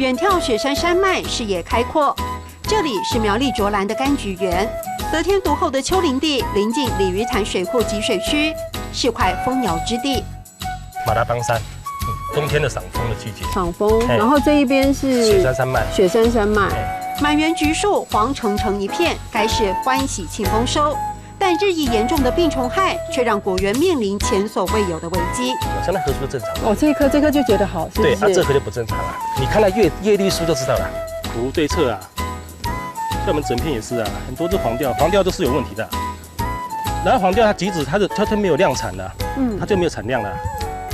远眺雪山山脉，视野开阔。这里是苗栗卓兰的柑橘园，得天独厚的丘陵地，临近鲤鱼潭水库集水区，是块丰饶之地。马达邦山，冬天的赏枫的季节。赏枫，然后这一边是雪山山脉。雪山山脉，满园橘树，黄澄澄一片，该是欢喜庆丰收。但日益严重的病虫害，却让果园面临前所未有的危机。像那棵树就正常。哦，这棵就觉得好，是不是？对，这棵就不正常了。你看它叶绿素就知道了。苦无对策啊，像我们整片也是啊，很多是黄调都是有问题的。然后黄调它即使它没有量产了，它就没有产量了。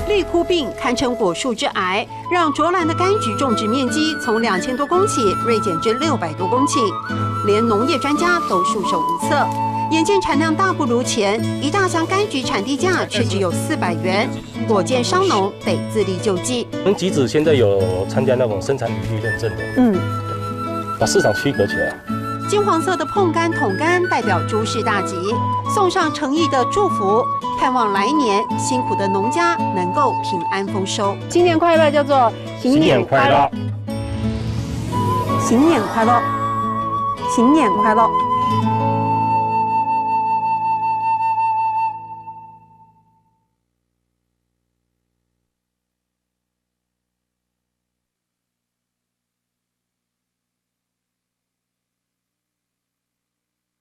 栗枯病堪称果树之癌，让卓兰的柑橘种植面积从2000多公顷锐减至600多公顷，连农业专家都束手无策。眼见产量大不如前，一大箱柑橘产地价却只有400元，果见商农得自力救济。我们橘子现在有参加那种生产履历认证的，把市场区隔起来。金黄色的椪柑、桶柑代表诸事大吉，送上诚意的祝福，盼望来年辛苦的农家能够平安丰收。新年快乐，叫做新年快乐，新年快乐，新年快乐。